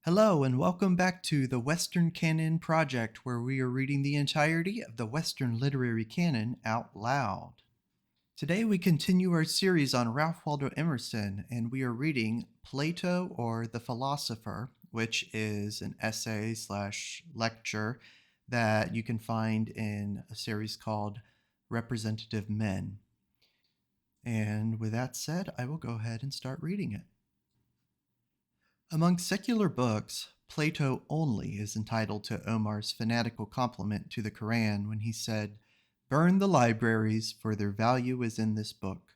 Hello, and welcome back to the Western Canon Project, where we are reading the entirety of the Western literary canon out loud. Today, we continue our series on Ralph Waldo Emerson, and we are reading Plato or the Philosopher, which is an essay slash lecture that you can find in a series called Representative Men. And with that said, I will go ahead and start reading it. Among secular books, Plato only is entitled to Omar's fanatical compliment to the Koran when he said, "Burn the libraries, for their value is in this book."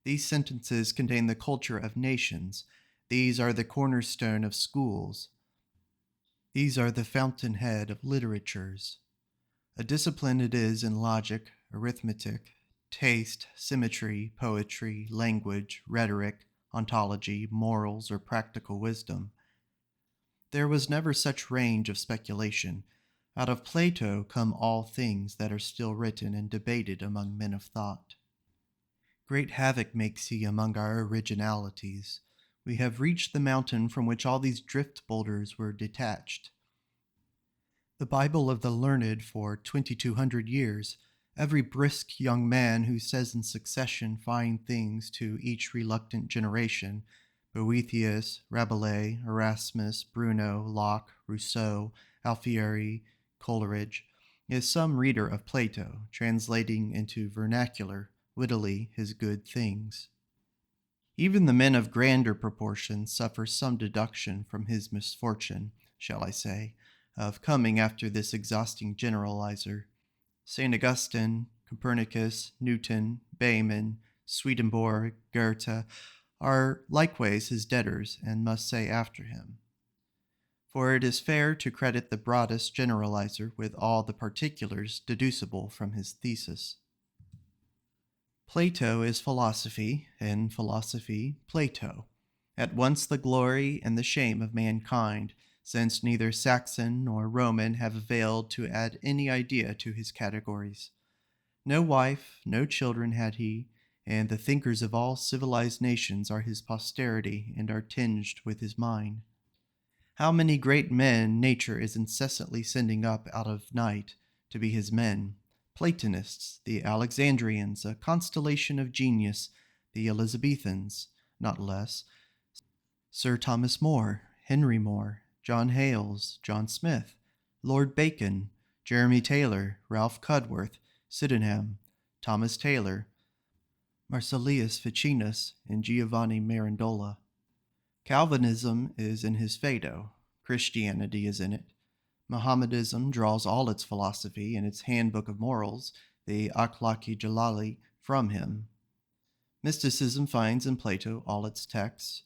These sentences contain the culture of nations. These are the cornerstone of schools. These are the fountainhead of literatures. A discipline it is in logic, arithmetic, taste, symmetry, poetry, language, rhetoric, ontology, morals, or practical wisdom. There was never such range of speculation. Out of Plato come all things that are still written and debated among men of thought. Great havoc makes he among our originalities. We have reached the mountain from which all these drift boulders were detached. The Bible of the learned for 2,200 years, every brisk young man who says in succession fine things to each reluctant generation, Boethius, Rabelais, Erasmus, Bruno, Locke, Rousseau, Alfieri, Coleridge, is some reader of Plato, translating into vernacular, wittily, his good things. Even the men of grander proportions suffer some deduction from his misfortune, shall I say, of coming after this exhausting generalizer. St. Augustine, Copernicus, Newton, Bayman, Swedenborg, Goethe are likewise his debtors, and must say after him. For it is fair to credit the broadest generalizer with all the particulars deducible from his thesis. Plato is philosophy, and philosophy Plato, at once the glory and the shame of mankind, since neither Saxon nor Roman have availed to add any idea to his categories. No wife, no children had he, and the thinkers of all civilized nations are his posterity and are tinged with his mind. How many great men nature is incessantly sending up out of night to be his men, Platonists, the Alexandrians, a constellation of genius, the Elizabethans, not less, Sir Thomas More, Henry More, John Hales, John Smith, Lord Bacon, Jeremy Taylor, Ralph Cudworth, Sydenham, Thomas Taylor, Marsilius Ficinus, and Giovanni Mirandola. Calvinism is in his Phaedo. Christianity is in it. Mohammedanism draws all its philosophy and its handbook of morals, the Akhlaq-i Jalali, from him. Mysticism finds in Plato all its texts.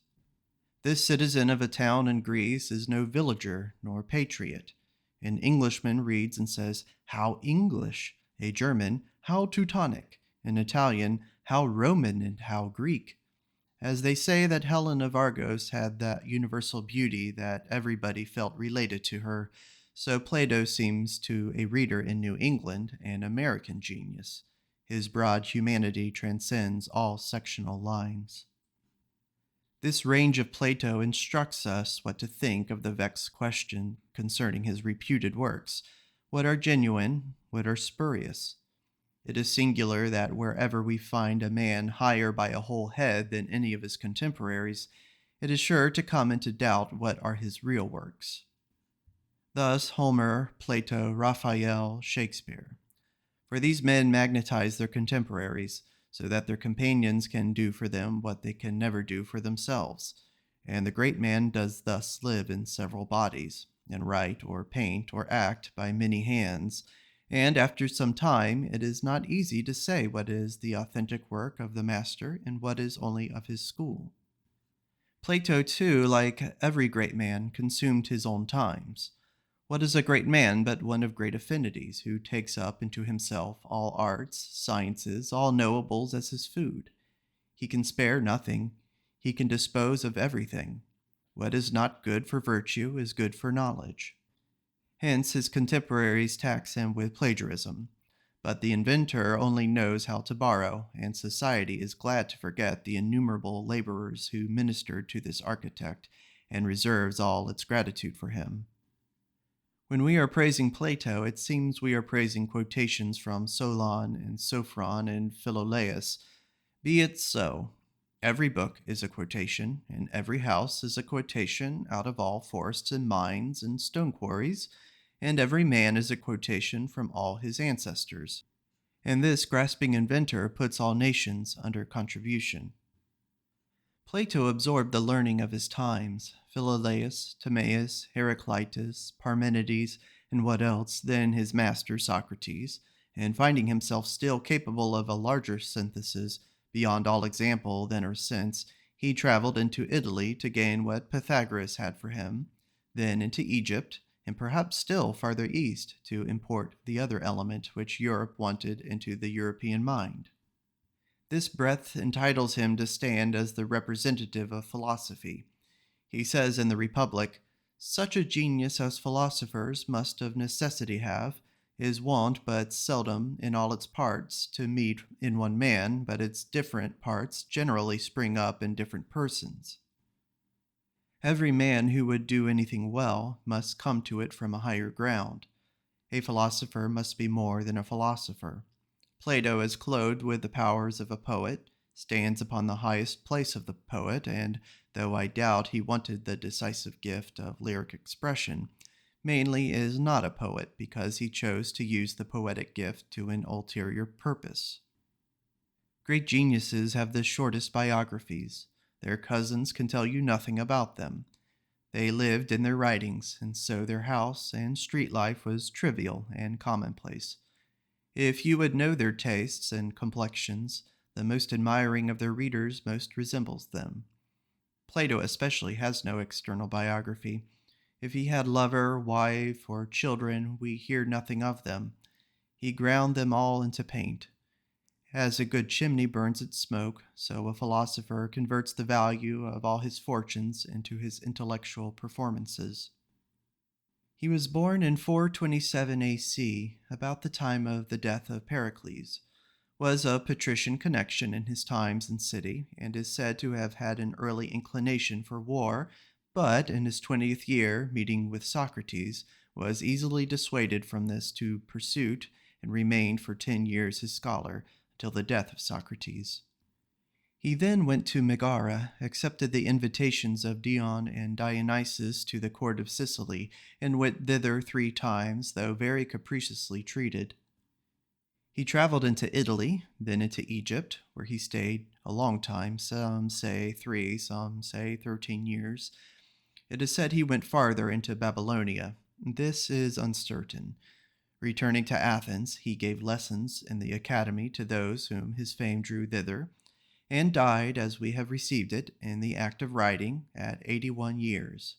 This citizen of a town in Greece is no villager nor patriot. An Englishman reads and says, "How English!" A German, "How Teutonic!" An Italian, "How Roman and how Greek!" As they say that Helen of Argos had that universal beauty that everybody felt related to her, so Plato seems to a reader in New England an American genius. His broad humanity transcends all sectional lines. This range of Plato instructs us what to think of the vexed question concerning his reputed works. What are genuine? What are spurious? It is singular that wherever we find a man higher by a whole head than any of his contemporaries, it is sure to come into doubt what are his real works. Thus Homer, Plato, Raphael, Shakespeare. For these men magnetize their contemporaries, so that their companions can do for them what they can never do for themselves, and the great man does thus live in several bodies, and write or paint or act by many hands, and after some time it is not easy to say what is the authentic work of the master and what is only of his school. Plato, too, like every great man, consumed his own times. What is a great man but one of great affinities, who takes up into himself all arts, sciences, all knowables as his food? He can spare nothing. He can dispose of everything. What is not good for virtue is good for knowledge. Hence his contemporaries tax him with plagiarism. But the inventor only knows how to borrow, and society is glad to forget the innumerable laborers who ministered to this architect, and reserves all its gratitude for him. When we are praising Plato, it seems we are praising quotations from Solon and Sophron and Philolaus. Be it so. Every book is a quotation, and every house is a quotation out of all forests and mines and stone quarries, and every man is a quotation from all his ancestors. And this grasping inventor puts all nations under contribution. Plato absorbed the learning of his times, Philolaus, Timaeus, Heraclitus, Parmenides, and what else, then his master Socrates, and finding himself still capable of a larger synthesis, beyond all example then or since, he traveled into Italy to gain what Pythagoras had for him, then into Egypt, and perhaps still farther east to import the other element which Europe wanted into the European mind. This breadth entitles him to stand as the representative of philosophy. He says in the Republic, "Such a genius as philosophers must of necessity have, is wont but seldom in all its parts to meet in one man, but its different parts generally spring up in different persons. Every man who would do anything well must come to it from a higher ground. A philosopher must be more than a philosopher. Plato is clothed with the powers of a poet, stands upon the highest place of the poet, and, though I doubt he wanted the decisive gift of lyric expression, mainly is not a poet because he chose to use the poetic gift to an ulterior purpose. Great geniuses have the shortest biographies. Their cousins can tell you nothing about them. They lived in their writings, and so their house and street life was trivial and commonplace. If you would know their tastes and complexions, the most admiring of their readers most resembles them. Plato especially has no external biography. If he had lover, wife, or children, we hear nothing of them. He ground them all into paint. As a good chimney burns its smoke, so a philosopher converts the value of all his fortunes into his intellectual performances. He was born in 427 AC, about the time of the death of Pericles, was of patrician connection in his times and city, and is said to have had an early inclination for war, but in his 20th year, meeting with Socrates, was easily dissuaded from this to pursuit, and remained for 10 years his scholar, till the death of Socrates. He then went to Megara, accepted the invitations of Dion and Dionysus to the court of Sicily, and went thither 3 times, though very capriciously treated. He traveled into Italy, then into Egypt, where he stayed a long time, some say 3, some say 13 years. It is said he went farther into Babylonia. This is uncertain. Returning to Athens, he gave lessons in the academy to those whom his fame drew thither, and died, as we have received it, in the act of writing, at 81 years.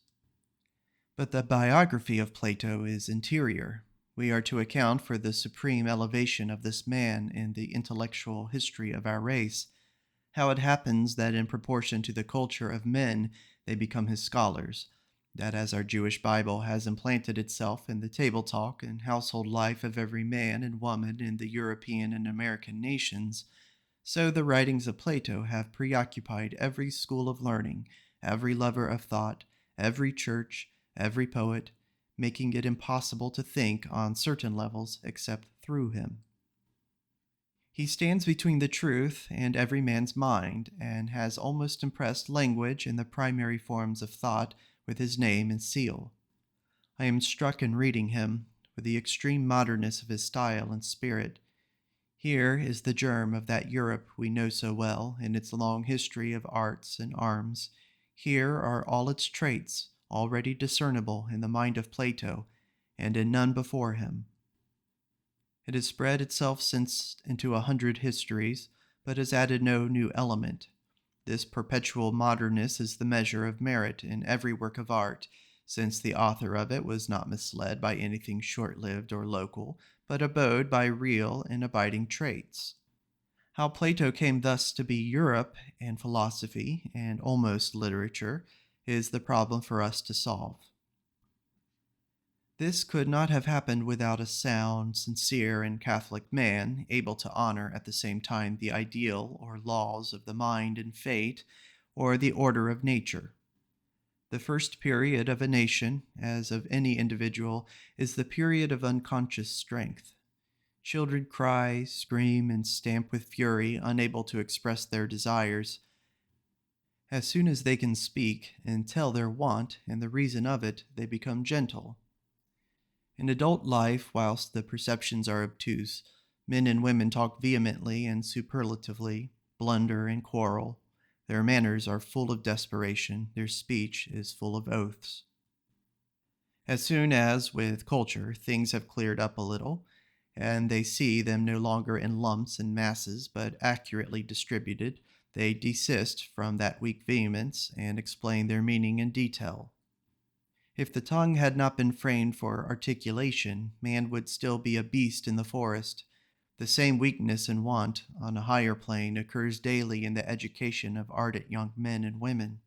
But the biography of Plato is interior. We are to account for the supreme elevation of this man in the intellectual history of our race, how it happens that in proportion to the culture of men they become his scholars, that as our Jewish Bible has implanted itself in the table talk and household life of every man and woman in the European and American nations, so the writings of Plato have preoccupied every school of learning, every lover of thought, every church, every poet, making it impossible to think on certain levels except through him. He stands between the truth and every man's mind, and has almost impressed language and the primary forms of thought with his name and seal. I am struck in reading him with the extreme modernness of his style and spirit. Here is the germ of that Europe we know so well in its long history of arts and arms. Here are all its traits, already discernible in the mind of Plato, and in none before him. It has spread itself since into 100 histories, but has added no new element. This perpetual modernness is the measure of merit in every work of art, since the author of it was not misled by anything short-lived or local, but abode by real and abiding traits. How Plato came thus to be Europe and philosophy, and almost literature, is the problem for us to solve. This could not have happened without a sound, sincere, and Catholic man, able to honor at the same time the ideal or laws of the mind and fate, or the order of nature. The first period of a nation, as of any individual, is the period of unconscious strength. Children cry, scream, and stamp with fury, unable to express their desires. As soon as they can speak and tell their want and the reason of it, they become gentle. In adult life, whilst the perceptions are obtuse, men and women talk vehemently and superlatively, blunder and quarrel. Their manners are full of desperation, their speech is full of oaths. As soon as, with culture, things have cleared up a little, and they see them no longer in lumps and masses, but accurately distributed, they desist from that weak vehemence and explain their meaning in detail. If the tongue had not been framed for articulation, man would still be a beast in the forest. The same weakness and want, on a higher plane, occurs daily in the education of ardent young men and women.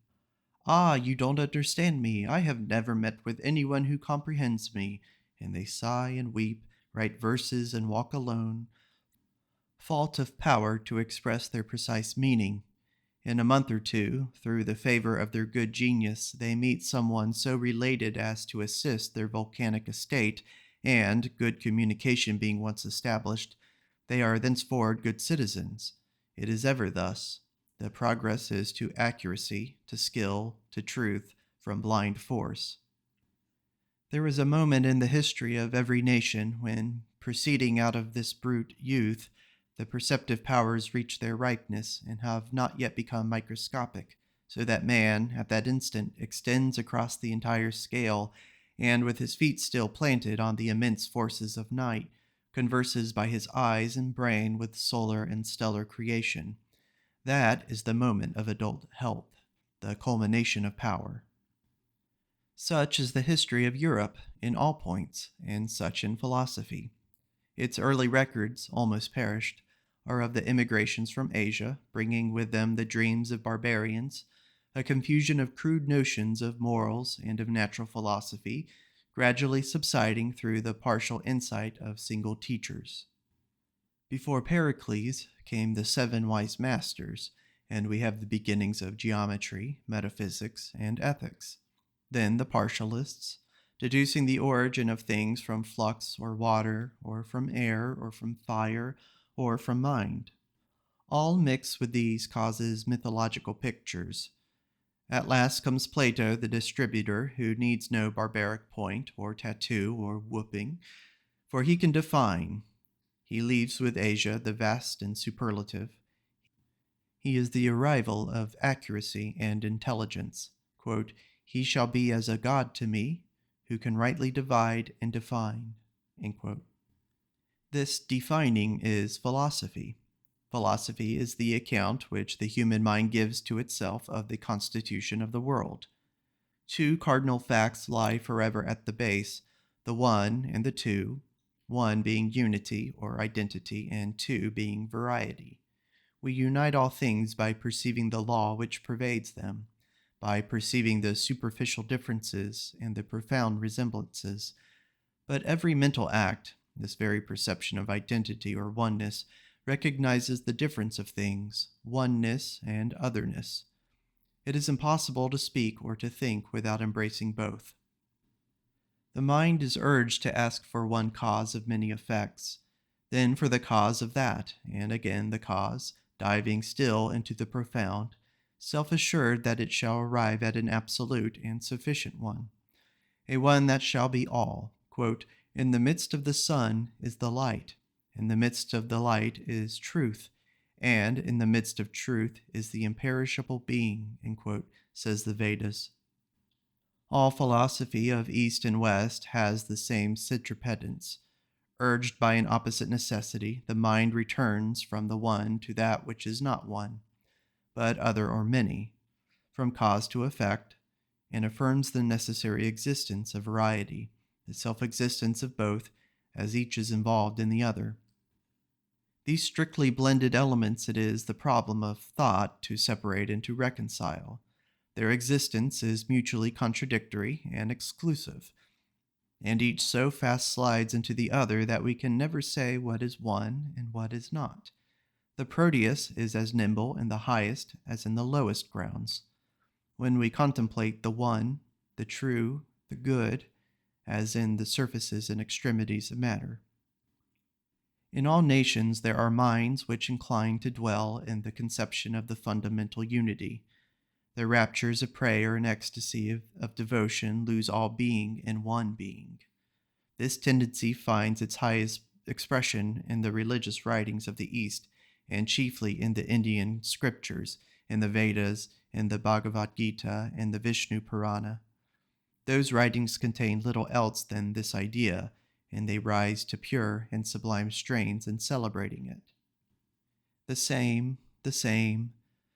Ah, you don't understand me. I have never met with anyone who comprehends me. And they sigh and weep, write verses and walk alone. Fault of power to express their precise meaning. In a month or two, through the favor of their good genius, they meet someone so related as to assist their volcanic estate, and, good communication being once established, they are thenceforward good citizens. It is ever thus. The progress is to accuracy, to skill, to truth, from blind force. There is a moment in the history of every nation when, proceeding out of this brute youth, the perceptive powers reach their ripeness and have not yet become microscopic, so that man, at that instant, extends across the entire scale, and with his feet still planted on the immense forces of night, converses by his eyes and brain with solar and stellar creation. That is the moment of adult health, the culmination of power. Such is the history of Europe in all points, and such in philosophy. Its early records, almost perished, are of the immigrations from Asia, bringing with them the dreams of barbarians, a confusion of crude notions of morals and of natural philosophy, gradually subsiding through the partial insight of single teachers. Before Pericles came the seven wise masters, and we have the beginnings of geometry, metaphysics, and ethics. Then the partialists, deducing the origin of things from flux or water, or from air, or from fire, or from mind. All mix with these causes mythological pictures. At last comes Plato, the distributor, who needs no barbaric point, or tattoo, or whooping, for he can define. He leaves with Asia the vast and superlative. He is the arrival of accuracy and intelligence. Quote, he shall be as a god to me, who can rightly divide and define. End quote. This defining is philosophy. Philosophy is the account which the human mind gives to itself of the constitution of the world. Two cardinal facts lie forever at the base, the one and the two, one being unity or identity, and two being variety. We unite all things by perceiving the law which pervades them, by perceiving the superficial differences and the profound resemblances. But every mental act, this very perception of identity or oneness, recognizes the difference of things, oneness and otherness. It is impossible to speak or to think without embracing both. The mind is urged to ask for one cause of many effects, then for the cause of that, and again the cause, diving still into the profound, self-assured that it shall arrive at an absolute and sufficient one, a one that shall be all. Quote, in the midst of the sun is the light, in the midst of the light is truth, and in the midst of truth is the imperishable being, end quote, says the Vedas. All philosophy of East and West has the same centripetence. Urged by an opposite necessity, the mind returns from the one to that which is not one, but other or many, from cause to effect, and affirms the necessary existence of variety, the self-existence of both, as each is involved in the other. These strictly blended elements it is the problem of thought to separate and to reconcile. Their existence is mutually contradictory and exclusive, and each so fast slides into the other that we can never say what is one and what is not. The Proteus is as nimble in the highest as in the lowest grounds. when we contemplate the one, the true, the good, as in the surfaces and extremities of matter. In all nations there are minds which incline to dwell in the conception of the fundamental unity. The raptures of prayer and ecstasy of devotion lose all being in one being. This tendency finds its highest expression in the religious writings of the East, and chiefly in the Indian scriptures, in the Vedas, in the Bhagavad Gita, and the Vishnu Purana. Those writings contain little else than this idea, and they rise to pure and sublime strains in celebrating it. The same,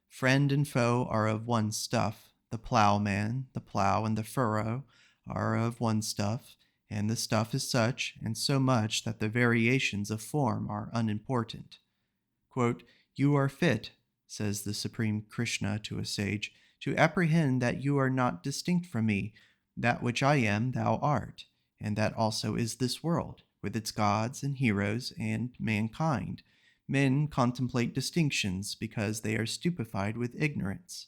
friend and foe are of one stuff. The plowman, the plow, and the furrow are of one stuff, and the stuff is such and so much that the variations of form are unimportant. Quote, "You are fit," says the Supreme Krishna to a sage, "to apprehend that you are not distinct from me. That which I am, thou art, and that also is this world, with its gods and heroes and mankind. Men contemplate distinctions because they are stupefied with ignorance.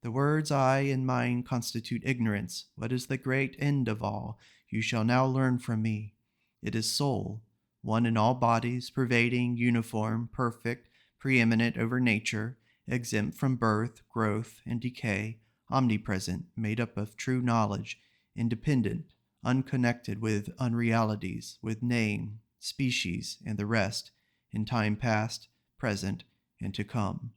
The words I and mine constitute ignorance. What is the great end of all? You shall now learn from me. It is soul, one in all bodies, pervading, uniform, perfect, preeminent over nature, exempt from birth, growth, and decay, omnipresent, made up of true knowledge, independent, unconnected with unrealities, with name, species, and the rest, in time past, present, and to come."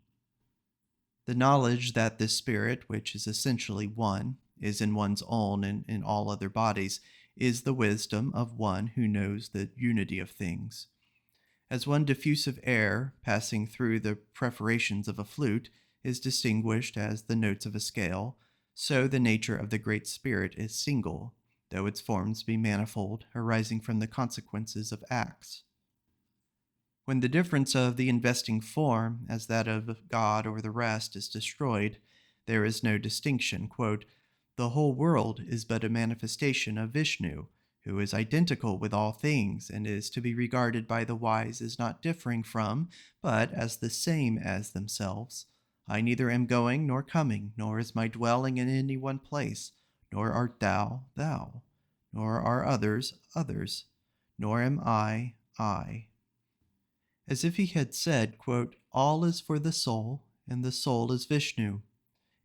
The knowledge that this spirit, which is essentially one, is in one's own and in all other bodies, is the wisdom of one who knows the unity of things. As one diffusive air, passing through the perforations of a flute, is distinguished as the notes of a scale, so the nature of the Great Spirit is single, though its forms be manifold, arising from the consequences of acts. When the difference of the investing form, as that of God or the rest, is destroyed, there is no distinction. Quote, "The whole world is but a manifestation of Vishnu, who is identical with all things, and is to be regarded by the wise as not differing from, but as the same as themselves. I neither am going nor coming, nor is my dwelling in any one place, nor art thou, thou, nor are others, others, nor am I, I." As if he had said, quote, "All is for the soul, and the soul is Vishnu,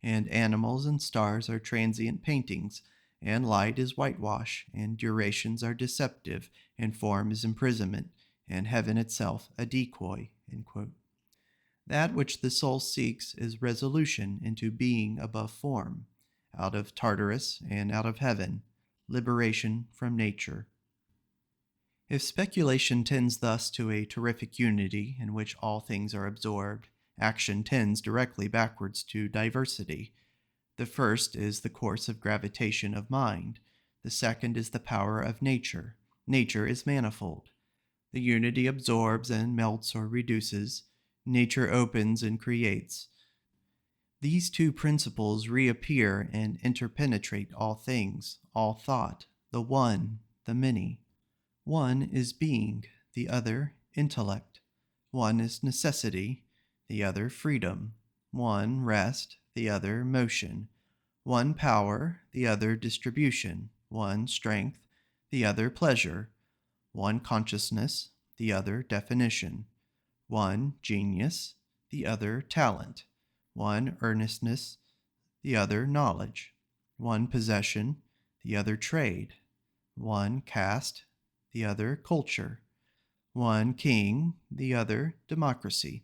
and animals and stars are transient paintings, and light is whitewash, and durations are deceptive, and form is imprisonment, and heaven itself a decoy." End quote. That which the soul seeks is resolution into being above form, out of Tartarus and out of heaven, liberation from nature. If speculation tends thus to a terrific unity in which all things are absorbed, action tends directly backwards to diversity. The first is the course of gravitation of mind. The second is the power of nature. Nature is manifold. The unity absorbs and melts or reduces. Nature opens and creates. These two principles reappear and interpenetrate all things, all thought, the one, the many. One is being, the other intellect. One is necessity, the other freedom. One rest, the other motion. One power, the other distribution. One strength, the other pleasure. One consciousness, the other definition. One genius, the other talent. One earnestness, the other knowledge. One possession, the other trade. One caste, the other culture. One king, the other democracy.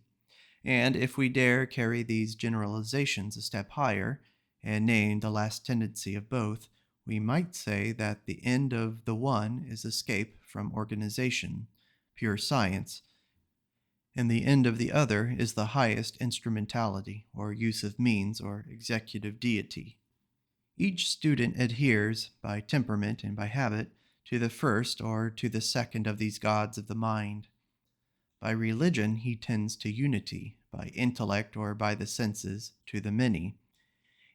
And if we dare carry these generalizations a step higher, and name the last tendency of both, we might say that the end of the one is escape from organization, pure science, and the end of the other is the highest instrumentality, or use of means, or executive deity. Each student adheres, by temperament and by habit, to the first or to the second of these gods of the mind. By religion he tends to unity, by intellect or by the senses to the many.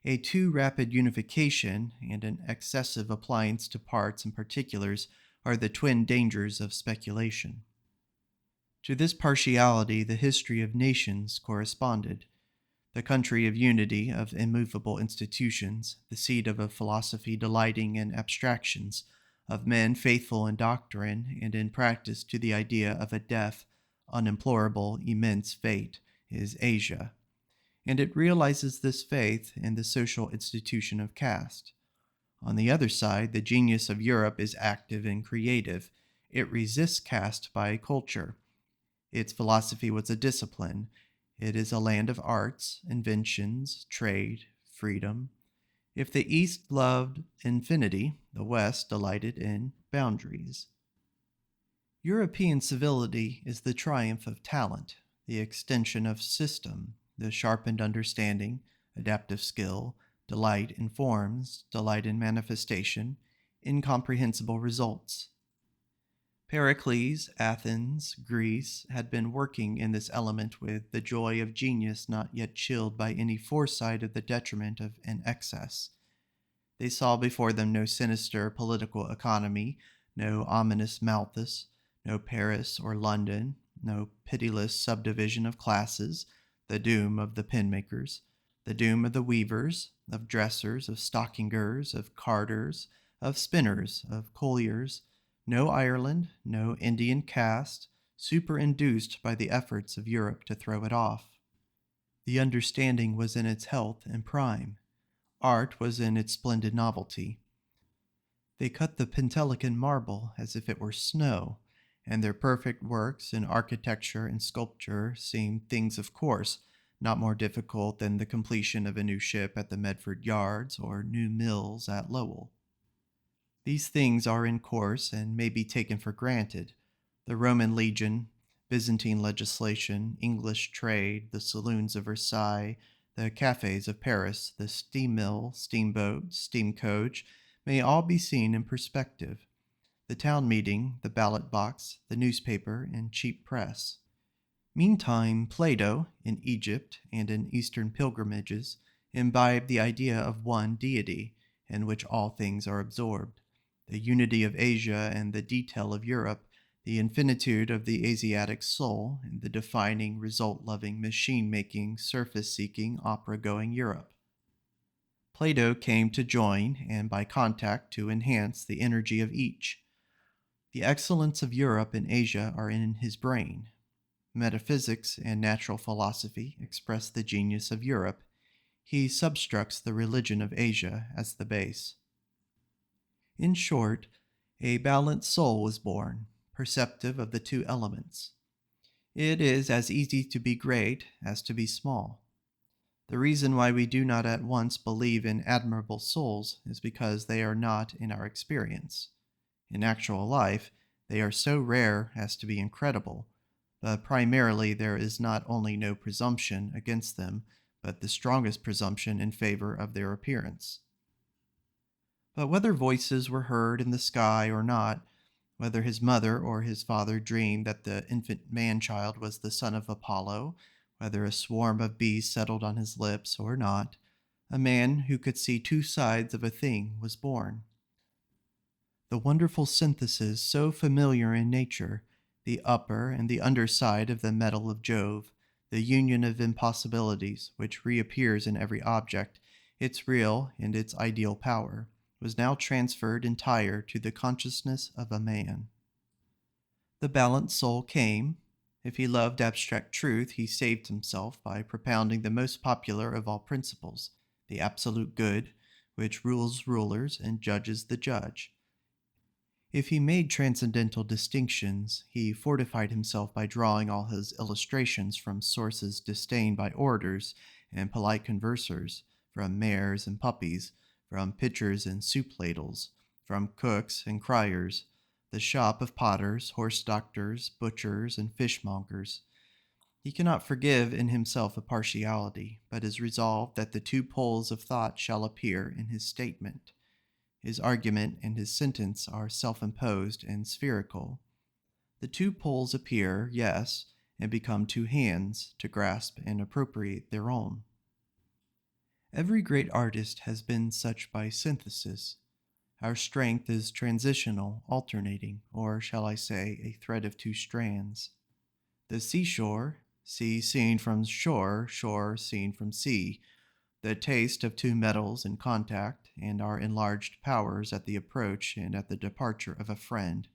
A too rapid unification and an excessive appliance to parts and particulars are the twin dangers of speculation. To this partiality the history of nations corresponded. the country of unity, of immovable institutions, the seat of a philosophy delighting in abstractions, of men faithful in doctrine and in practice to the idea of a death, unimplorable, immense fate, is Asia. And it realizes this faith in the social institution of caste. On the other side, the genius of Europe is active and creative. It resists caste by culture. Its philosophy was a discipline. It is a land of arts, inventions, trade, freedom. If the East loved infinity, the West delighted in boundaries. European civility is the triumph of talent, the extension of system, the sharpened understanding, adaptive skill, delight in forms, delight in manifestation, incomprehensible results. Pericles, Athens, Greece had been working in this element with the joy of genius not yet chilled by any foresight of the detriment of an excess. They saw before them no sinister political economy, no ominous Malthus, no Paris or London, no pitiless subdivision of classes, the doom of the penmakers, the doom of the weavers, of dressers, of stockingers, of carders, of spinners, of colliers, no Ireland, no Indian caste, superinduced by the efforts of Europe to throw it off. The understanding was in its health and prime. Art was in its splendid novelty. They cut the Pentelican marble as if it were snow, and their perfect works in architecture and sculpture seemed things of course, not more difficult than the completion of a new ship at the Medford Yards or new mills at Lowell. These things are in course and may be taken for granted. The Roman legion, Byzantine legislation, English trade, the saloons of Versailles, the cafes of Paris, the steam mill, steamboat, steam coach, may all be seen in perspective. The town meeting, the ballot box, the newspaper, and cheap press. Meantime, Plato, in Egypt and in Eastern pilgrimages, imbibed the idea of one deity, in which all things are absorbed. The unity of Asia and the detail of Europe, the infinitude of the Asiatic soul, and the defining, result-loving, machine-making, surface-seeking, opera-going Europe. Plato came to join, and by contact to enhance, the energy of each. The excellence of Europe and Asia are in his brain. Metaphysics and natural philosophy express the genius of Europe. He substructs the religion of Asia as the base. In short, a balanced soul was born, perceptive of the two elements. It is as easy to be great as to be small. The reason why we do not at once believe in admirable souls is because they are not in our experience. In actual life, they are so rare as to be incredible, but primarily there is not only no presumption against them, but the strongest presumption in favor of their appearance. But whether voices were heard in the sky or not, whether his mother or his father dreamed that the infant man-child was the son of Apollo, whether a swarm of bees settled on his lips or not, a man who could see two sides of a thing was born. The wonderful synthesis so familiar in nature, the upper and the under side of the metal of Jove, the union of impossibilities which reappears in every object, its real and its ideal power, was now transferred entire to the consciousness of a man. The balanced soul came. If he loved abstract truth, he saved himself by propounding the most popular of all principles, the absolute good, which rules rulers and judges the judge. If he made transcendental distinctions, he fortified himself by drawing all his illustrations from sources disdained by orators and polite conversers, from mares and puppies, from pitchers and soup ladles, from cooks and criers, the shop of potters, horse doctors, butchers, and fishmongers. He cannot forgive in himself a partiality, but is resolved that the two poles of thought shall appear in his statement. His argument and his sentence are self-imposed and spherical. The two poles appear, yes, and become two hands to grasp and appropriate their own. Every great artist has been such by synthesis. Our strength is transitional, alternating, or shall I say, a thread of two strands. The seashore, sea seen from shore, shore seen from sea, the taste of two metals in contact, and our enlarged powers at the approach and at the departure of a friend,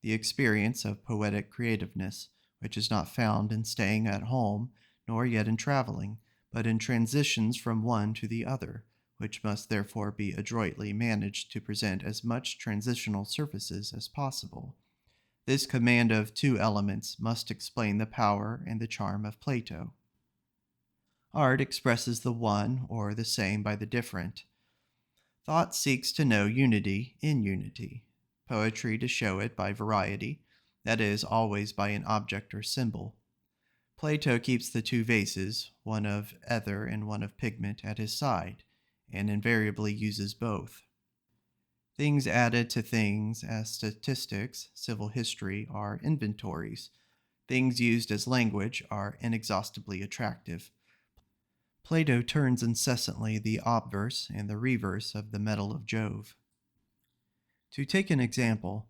the experience of poetic creativeness, which is not found in staying at home, nor yet in traveling, but in transitions from one to the other, which must therefore be adroitly managed to present as much transitional surfaces as possible. This command of two elements must explain the power and the charm of Plato. Art expresses the one or the same by the different. Thought seeks to know unity in unity, poetry to show it by variety, that is, always by an object or symbol. Plato keeps the two vases, one of ether and one of pigment, at his side, and invariably uses both. Things added to things as statistics, civil history, are inventories. Things used as language are inexhaustibly attractive. Plato turns incessantly the obverse and the reverse of the medal of Jove. To take an example,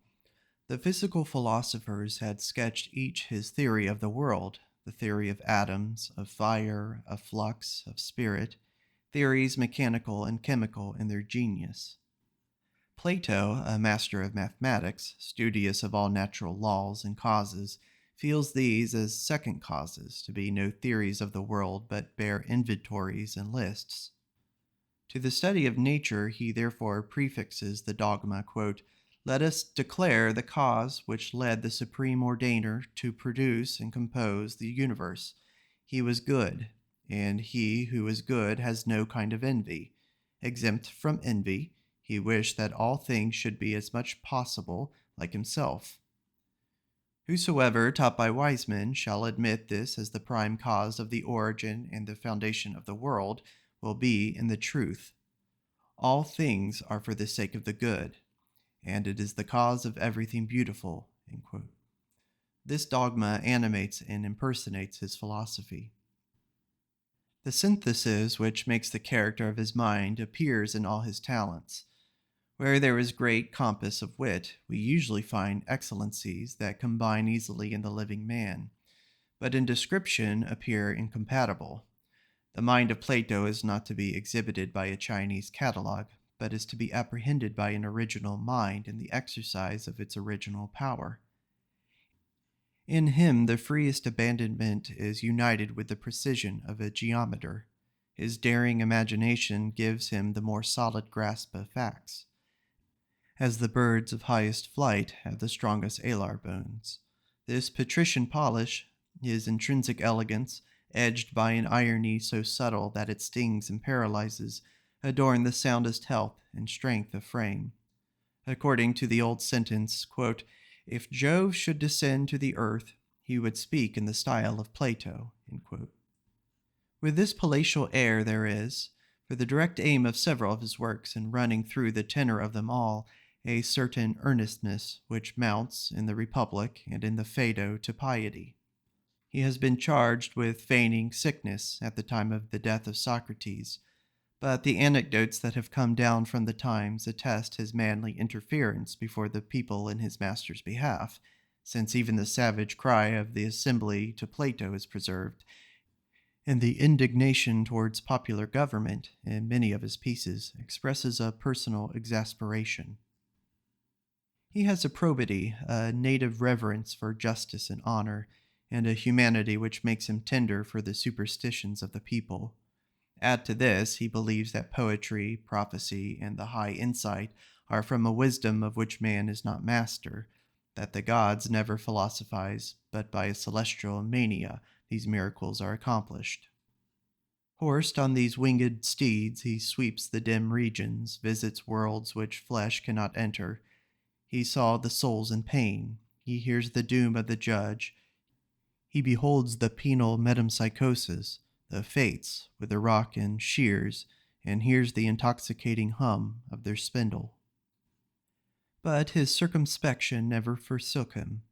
the physical philosophers had sketched each his theory of the world, the theory of atoms, of fire, of flux, of spirit, theories mechanical and chemical in their genius. Plato, a master of mathematics, studious of all natural laws and causes, feels these as second causes, to be no theories of the world, but bare inventories and lists. To the study of nature he therefore prefixes the dogma, quote, "Let us declare the cause which led the supreme ordainer to produce and compose the universe. He was good, and he who is good has no kind of envy. Exempt from envy, he wished that all things should be as much possible like himself. Whosoever, taught by wise men, shall admit this as the prime cause of the origin and the foundation of the world, will be in the truth. All things are for the sake of the good, and it is the cause of everything beautiful." End quote. This dogma animates and impersonates his philosophy. The synthesis which makes the character of his mind appears in all his talents. Where there is great compass of wit, we usually find excellencies that combine easily in the living man, but in description appear incompatible. The mind of Plato is not to be exhibited by a Chinese catalogue, but is to be apprehended by an original mind in the exercise of its original power. In him, the freest abandonment is united with the precision of a geometer. His daring imagination gives him the more solid grasp of facts, as the birds of highest flight have the strongest alar bones. This patrician polish, his intrinsic elegance, edged by an irony so subtle that it stings and paralyzes, adorn the soundest health and strength of frame. According to the old sentence, quote, "If Jove should descend to the earth, he would speak in the style of Plato." End quote. With this palatial air there is, for the direct aim of several of his works, and running through the tenor of them all, a certain earnestness which mounts in the Republic and in the Phaedo to piety. He has been charged with feigning sickness at the time of the death of Socrates, but the anecdotes that have come down from the times attest his manly interference before the people in his master's behalf, since even the savage cry of the assembly to Plato is preserved, and the indignation towards popular government in many of his pieces expresses a personal exasperation. He has a probity, a native reverence for justice and honor, and a humanity which makes him tender for the superstitions of the people. Add to this, he believes that poetry, prophecy, and the high insight are from a wisdom of which man is not master, that the gods never philosophize, but by a celestial mania these miracles are accomplished. Horsed on these winged steeds, he sweeps the dim regions, visits worlds which flesh cannot enter. He saw the souls in pain. He hears the doom of the judge. He beholds the penal metempsychosis, the fates with the rock and shears, and hears the intoxicating hum of their spindle. But his circumspection never forsook him.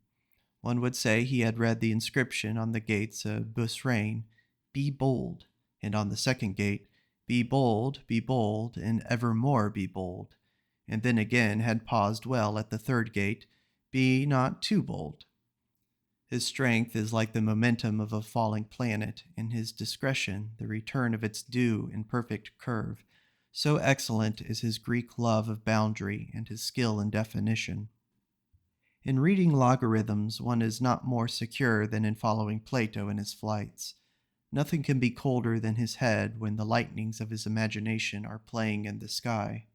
One would say he had read the inscription on the gates of Busrain, "Be bold," and on the second gate, be bold, and evermore be bold," and then again had paused well at the third gate, "Be not too bold." His strength is like the momentum of a falling planet, and his discretion the return of its due in perfect curve. So excellent is his Greek love of boundary and his skill in definition. In reading logarithms, one is not more secure than in following Plato in his flights. Nothing can be colder than his head when the lightnings of his imagination are playing in the sky.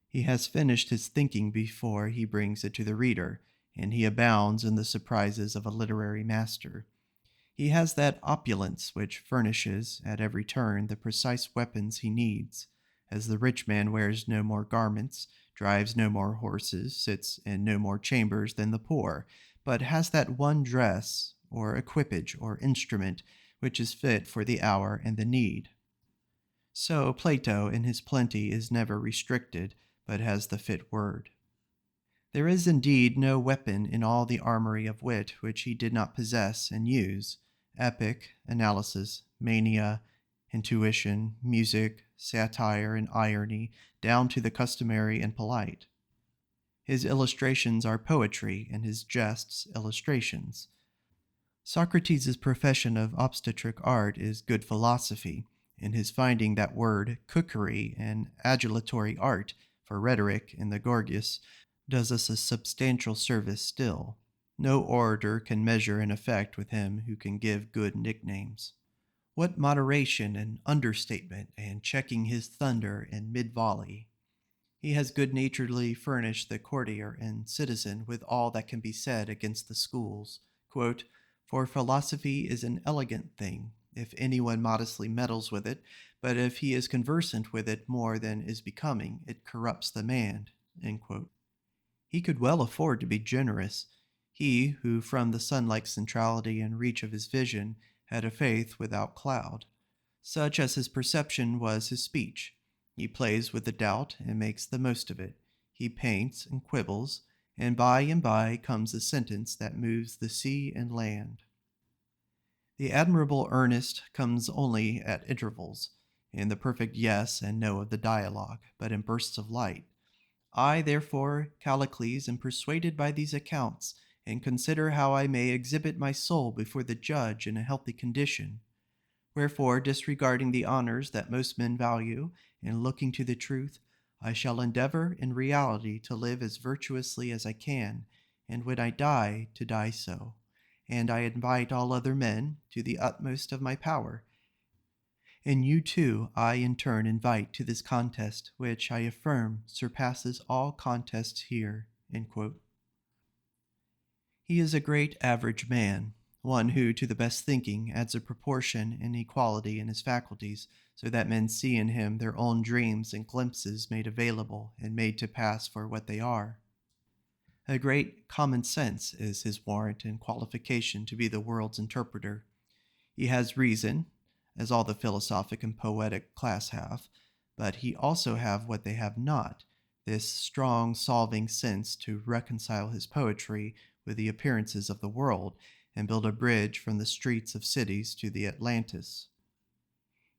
He has finished his thinking before he brings it to the reader, and he abounds in the surprises of a literary master. He has that opulence which furnishes, at every turn, the precise weapons he needs. As the rich man wears no more garments, drives no more horses, sits in no more chambers than the poor, but has that one dress, or equipage, or instrument, which is fit for the hour and the need. So Plato, in his plenty, is never restricted, but has the fit word. There is indeed no weapon in all the armory of wit which he did not possess and use: epic, analysis, mania, intuition, music, satire, and irony, down to the customary and polite. His illustrations are poetry, and his jests illustrations. Socrates' profession of obstetric art is good philosophy, and his finding that word cookery and adulatory art for rhetoric in the Gorgias does us a substantial service still. No orator can measure an effect with him who can give good nicknames. What moderation and understatement and checking his thunder in mid-volley! He has good-naturedly furnished the courtier and citizen with all that can be said against the schools. Quote, "For philosophy is an elegant thing, if anyone modestly meddles with it, but if he is conversant with it more than is becoming, it corrupts the man." End quote. He could well afford to be generous. He who, from the sun-like centrality and reach of his vision, had a faith without cloud. Such as his perception was his speech. He plays with the doubt and makes the most of it. He paints and quibbles, and by comes a sentence that moves the sea and land. The admirable earnest comes only at intervals, in the perfect yes and no of the dialogue, but in bursts of light. I, therefore, Callicles, am persuaded by these accounts, and consider how I may exhibit my soul before the judge in a healthy condition. Wherefore, disregarding the honors that most men value, and looking to the truth, I shall endeavor in reality to live as virtuously as I can, and when I die, to die so. And I invite all other men to the utmost of my power. And you too I in turn invite to this contest, which I affirm surpasses all contests here. End quote. He is a great average man, one who to the best thinking adds a proportion and equality in his faculties, so that men see in him their own dreams and glimpses made available and made to pass for what they are. A great common sense is his warrant and qualification to be the world's interpreter. He has reason, as all the philosophic and poetic class have, but he also have what they have not, this strong solving sense to reconcile his poetry with the appearances of the world and build a bridge from the streets of cities to the Atlantis.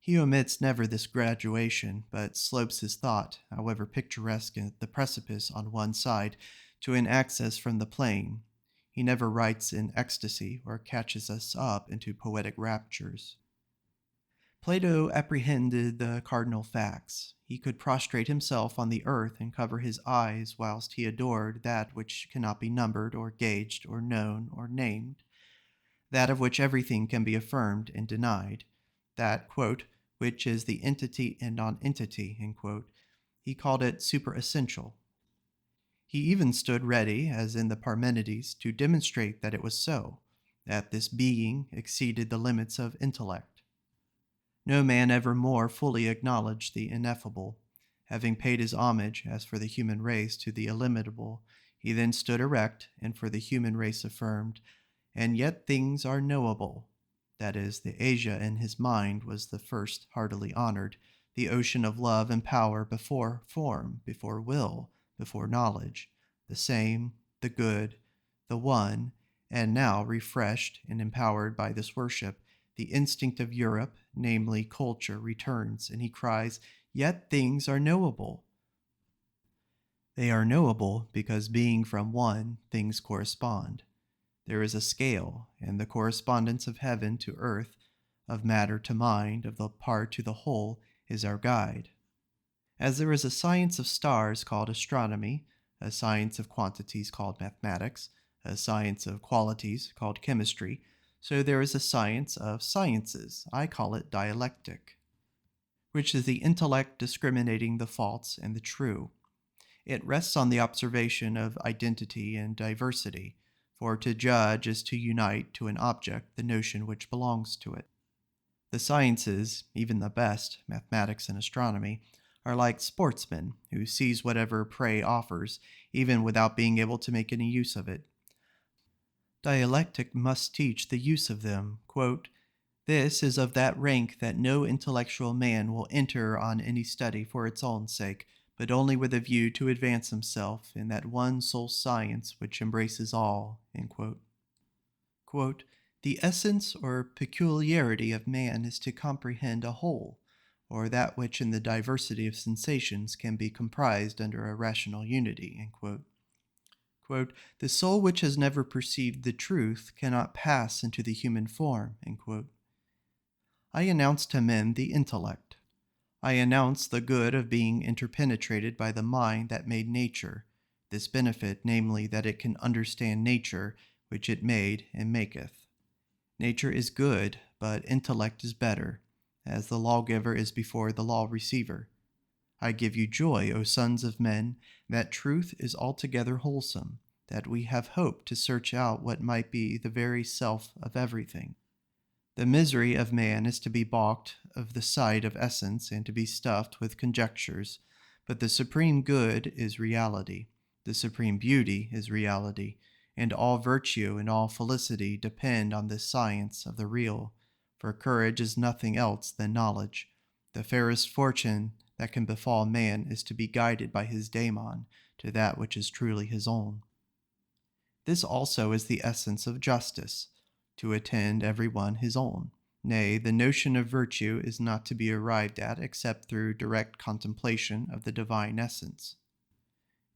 He omits never this graduation, but slopes his thought, however picturesque at the precipice on one side, to an access from the plain. He never writes in ecstasy or catches us up into poetic raptures. Plato apprehended the cardinal facts. He could prostrate himself on the earth and cover his eyes whilst he adored that which cannot be numbered or gauged or known or named, that of which everything can be affirmed and denied, that, quote, which is the entity and non-entity, end quote. He called it superessential. He even stood ready, as in the Parmenides, to demonstrate that it was so, that this being exceeded the limits of intellect. No man ever more fully acknowledged the ineffable. Having paid his homage, as for the human race, to the illimitable, he then stood erect, and for the human race affirmed, and yet things are knowable. That is, the Asia in his mind was the first heartily honored, the ocean of love and power before form, before will, before knowledge, the same, the good, the one, and now refreshed and empowered by this worship, the instinct of Europe, namely culture, returns, and he cries, "Yet things are knowable." They are knowable because being from one, things correspond. There is a scale, and the correspondence of heaven to earth, of matter to mind, of the part to the whole, is our guide. As there is a science of stars called astronomy, a science of quantities called mathematics, a science of qualities called chemistry, so there is a science of sciences, I call it dialectic, which is the intellect discriminating the false and the true. It rests on the observation of identity and diversity, for to judge is to unite to an object the notion which belongs to it. The sciences, even the best, mathematics and astronomy, are like sportsmen who seize whatever prey offers, even without being able to make any use of it. Dialectic must teach the use of them. Quote, "This is of that rank that no intellectual man will enter on any study for its own sake, but only with a view to advance himself in that one sole science which embraces all." End quote. Quote, "The essence or peculiarity of man is to comprehend a whole, or that which in the diversity of sensations can be comprised under a rational unity." End quote. Quote, "The soul which has never perceived the truth cannot pass into the human form." End quote. I announce to men the intellect. I announce the good of being interpenetrated by the mind that made nature, this benefit, namely, that it can understand nature, which it made and maketh. Nature is good, but intellect is better, as the lawgiver is before the law receiver. I give you joy, O sons of men, that truth is altogether wholesome, that we have hope to search out what might be the very self of everything. The misery of man is to be balked of the sight of essence and to be stuffed with conjectures, but the supreme good is reality, the supreme beauty is reality, and all virtue and all felicity depend on this science of the real, for courage is nothing else than knowledge. The fairest fortune that can befall man is to be guided by his daemon to that which is truly his own. This also is the essence of justice, to attend every one his own. Nay, the notion of virtue is not to be arrived at except through direct contemplation of the divine essence.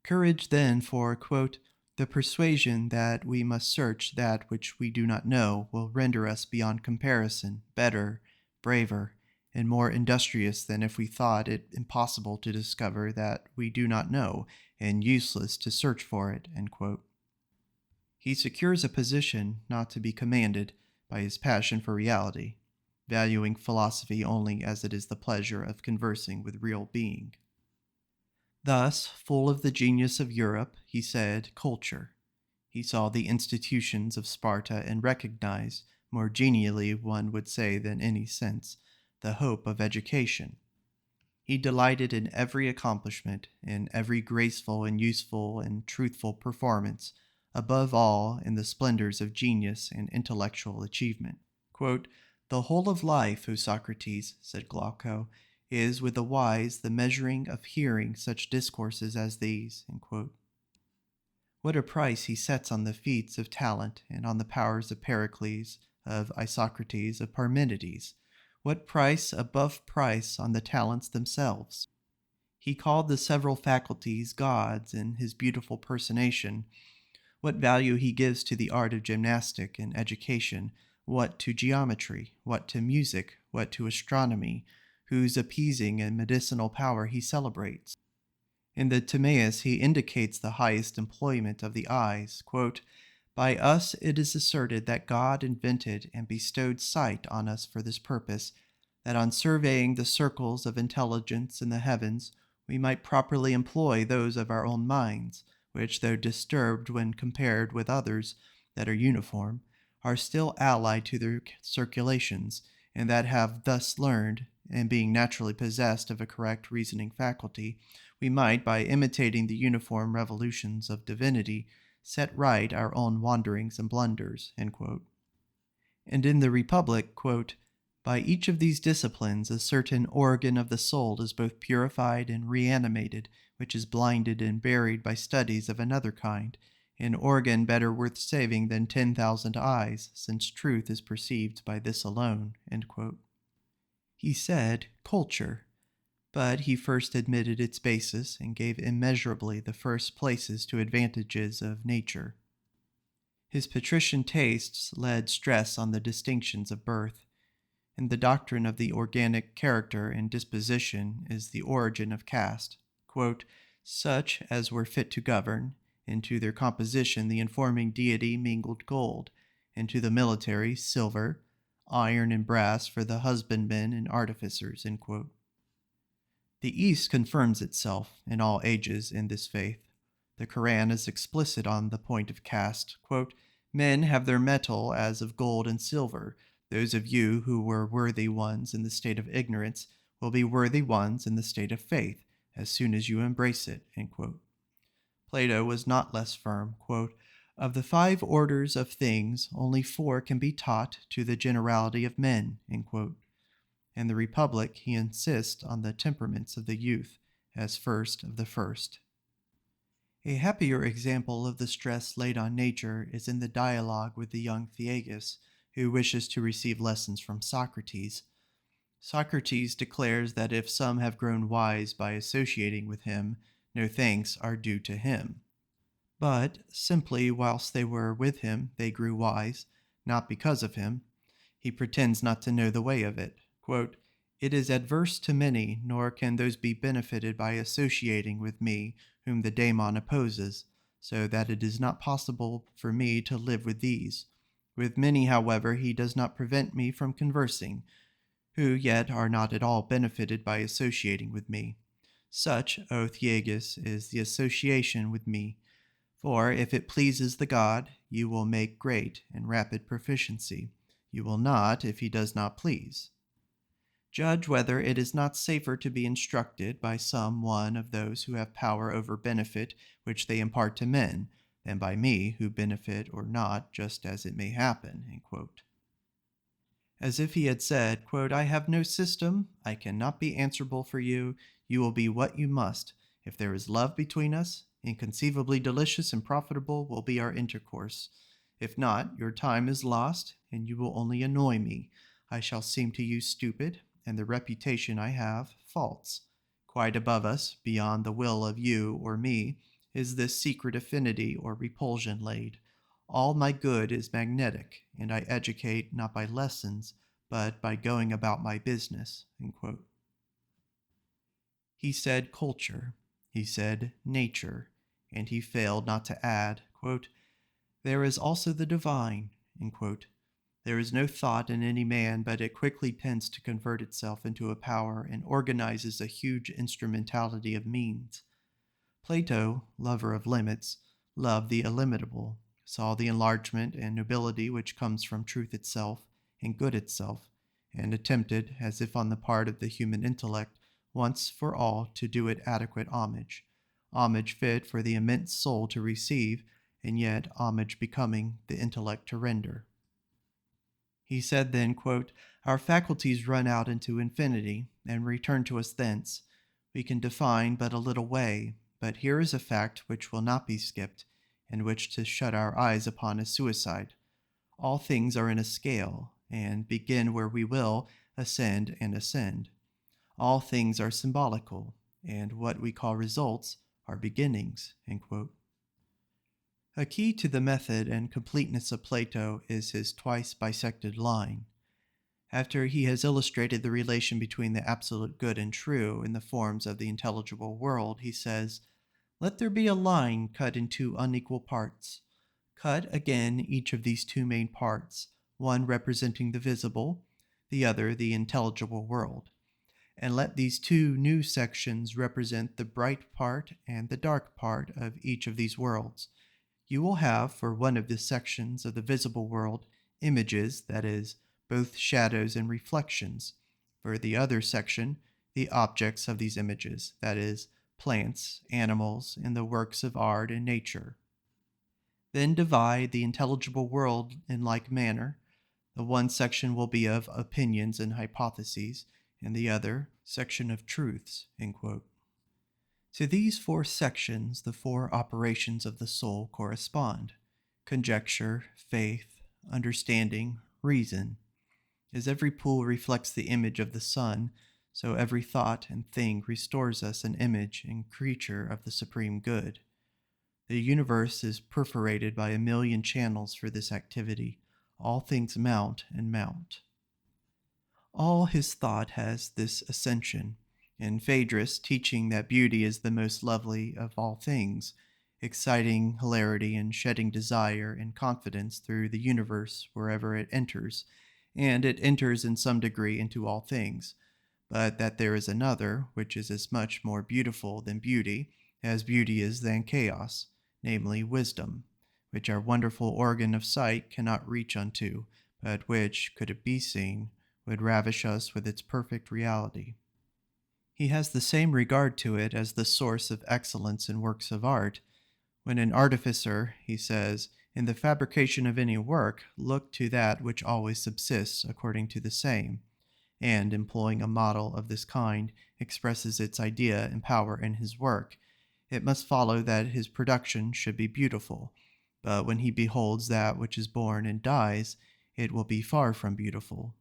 Courage then for, quote, "the persuasion that we must search that which we do not know will render us beyond comparison better, braver, and more industrious than if we thought it impossible to discover that we do not know and useless to search for it." End quote. He secures a position not to be commanded by his passion for reality, valuing philosophy only as it is the pleasure of conversing with real being. Thus, full of the genius of Europe, he said, culture. He saw the institutions of Sparta and recognized, more genially one would say than any sense, the hope of education. He delighted in every accomplishment, in every graceful and useful and truthful performance, above all in the splendors of genius and intellectual achievement. Quote, "The whole of life, O Socrates," said Glauco, "is with the wise the measuring of hearing such discourses as these." End quote. What a price he sets on the feats of talent and on the powers of Pericles, of Isocrates, of Parmenides! What price above price on the talents themselves! He called the several faculties gods in his beautiful personation. What value he gives to the art of gymnastic and education, what to geometry, what to music, what to astronomy, whose appeasing and medicinal power he celebrates. In the Timaeus he indicates the highest employment of the eyes. Quote, "By us it is asserted that God invented and bestowed sight on us for this purpose, that on surveying the circles of intelligence in the heavens, we might properly employ those of our own minds, which, though disturbed when compared with others that are uniform, are still allied to their circulations, and that have thus learned, and being naturally possessed of a correct reasoning faculty, we might, by imitating the uniform revolutions of divinity, set right our own wanderings and blunders." End quote. And in the Republic, quote, "By each of these disciplines a certain organ of the soul is both purified and reanimated, which is blinded and buried by studies of another kind, an organ better worth saving than 10,000 eyes, since truth is perceived by this alone." End quote. He said culture, but he first admitted its basis and gave immeasurably the first places to advantages of nature. His patrician tastes laid stress on the distinctions of birth, and the doctrine of the organic character and disposition is the origin of caste. Quote, such as were fit to govern, into their composition the informing deity mingled gold, into the military silver, iron and brass for the husbandmen and artificers. End quote. The East confirms itself in all ages in this faith. The Koran is explicit on the point of caste. Quote, men have their metal as of gold and silver. Those of you who were worthy ones in the state of ignorance will be worthy ones in the state of faith as soon as you embrace it. End quote. Plato was not less firm. Quote, of the 5 orders of things, only 4 can be taught to the generality of men. End quote. In the Republic, he insists on the temperaments of the youth as first of the first. A happier example of the stress laid on nature is in the dialogue with the young Theagus, who wishes to receive lessons from Socrates. Socrates declares that if some have grown wise by associating with him, no thanks are due to him. But simply whilst they were with him, they grew wise, not because of him. He pretends not to know the way of it. Quote, it is adverse to many, nor can those be benefited by associating with me whom the daemon opposes, so that it is not possible for me to live with these. With many, however, he does not prevent me from conversing, who yet are not at all benefited by associating with me. Such, O Theagus, is the association with me. For if it pleases the god, you will make great and rapid proficiency. You will not if he does not please. Judge whether it is not safer to be instructed by some one of those who have power over benefit which they impart to men, than by me who benefit or not, just as it may happen. End quote. As if he had said, quote, I have no system, I cannot be answerable for you, you will be what you must. If there is love between us, inconceivably delicious and profitable will be our intercourse. If not, your time is lost, and you will only annoy me. I shall seem to you stupid, and the reputation I have false. Quite above us, beyond the will of you or me, is this secret affinity or repulsion laid. All my good is magnetic, and I educate not by lessons, but by going about my business. End quote. He said culture, he said nature, and he failed not to add, quote, there is also the divine. End quote. There is no thought in any man, but it quickly tends to convert itself into a power and organizes a huge instrumentality of means. Plato, lover of limits, loved the illimitable, saw the enlargement and nobility which comes from truth itself and good itself, and attempted, as if on the part of the human intellect, once for all to do it adequate homage, homage fit for the immense soul to receive, and yet homage becoming the intellect to render. He said then, quote, our faculties run out into infinity and return to us thence. We can define but a little way, but here is a fact which will not be skipped, and which to shut our eyes upon is suicide. All things are in a scale, and begin where we will, ascend and ascend. All things are symbolical, and what we call results are beginnings. End quote. A key to the method and completeness of Plato is his twice bisected line. After he has illustrated the relation between the absolute good and true in the forms of the intelligible world, he says, let there be a line cut in 2 unequal parts. Cut again each of these 2 main parts, one representing the visible, the other the intelligible world. And let these 2 new sections represent the bright part and the dark part of each of these worlds. You will have for one of the sections of the visible world images, that is, both shadows and reflections. For the other section, the objects of these images, that is, plants, animals, and the works of art and nature. Then divide the intelligible world in like manner. The one section will be of opinions and hypotheses, and the other section of truths. End quote. To these 4 sections, the 4 operations of the soul correspond: conjecture, faith, understanding, reason. As every pool reflects the image of the sun, so every thought and thing restores us an image and creature of the supreme good. The universe is perforated by a million channels for this activity. All things mount and mount. All his thought has this ascension, and Phaedrus teaching that beauty is the most lovely of all things, exciting hilarity and shedding desire and confidence through the universe wherever it enters, and it enters in some degree into all things, but that there is another, which is as much more beautiful than beauty, as beauty is than chaos, namely wisdom, which our wonderful organ of sight cannot reach unto, but which, could it be seen, would ravish us with its perfect reality. He has the same regard to it as the source of excellence in works of art. When an artificer, he says, in the fabrication of any work, look to that which always subsists according to the same, and, employing a model of this kind, expresses its idea and power in his work, it must follow that his production should be beautiful. But when he beholds that which is born and dies, it will be far from beautiful.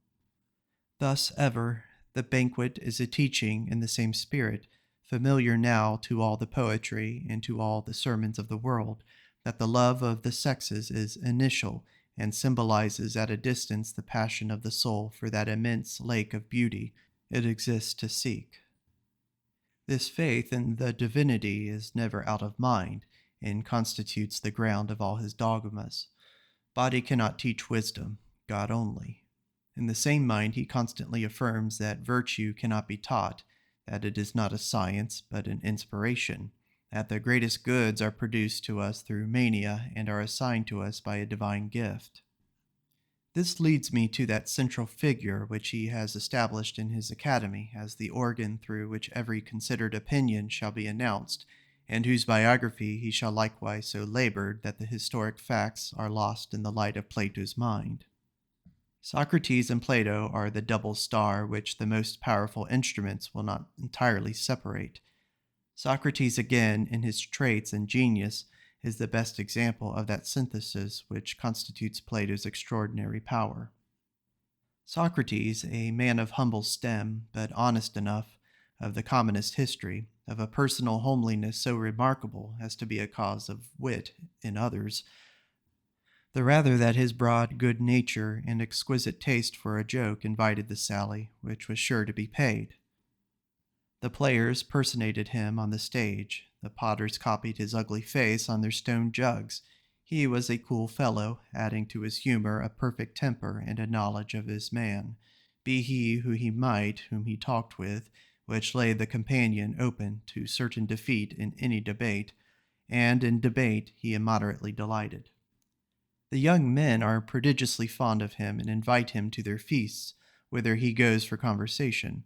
Thus ever, the banquet is a teaching in the same spirit, familiar now to all the poetry and to all the sermons of the world, that the love of the sexes is initial and symbolizes at a distance the passion of the soul for that immense lake of beauty it exists to seek. This faith in the divinity is never out of mind, and constitutes the ground of all his dogmas. Body cannot teach wisdom, God only. In the same mind, he constantly affirms that virtue cannot be taught, that it is not a science, but an inspiration, that the greatest goods are produced to us through mania and are assigned to us by a divine gift. This leads me to that central figure which he has established in his academy as the organ through which every considered opinion shall be announced, and whose biography he shall likewise so labor that the historic facts are lost in the light of Plato's mind. Socrates and Plato are the double star which the most powerful instruments will not entirely separate. Socrates, again, in his traits and genius, is the best example of that synthesis which constitutes Plato's extraordinary power. Socrates, a man of humble stem, but honest enough, of the commonest history, of a personal homeliness so remarkable as to be a cause of wit in others, the rather that his broad good nature and exquisite taste for a joke invited the sally, which was sure to be paid. The players personated him on the stage. The potters copied his ugly face on their stone jugs. He was a cool fellow, adding to his humor a perfect temper and a knowledge of his man, be he who he might whom he talked with, which laid the companion open to certain defeat in any debate, and in debate he immoderately delighted. The young men are prodigiously fond of him and invite him to their feasts, whither he goes for conversation.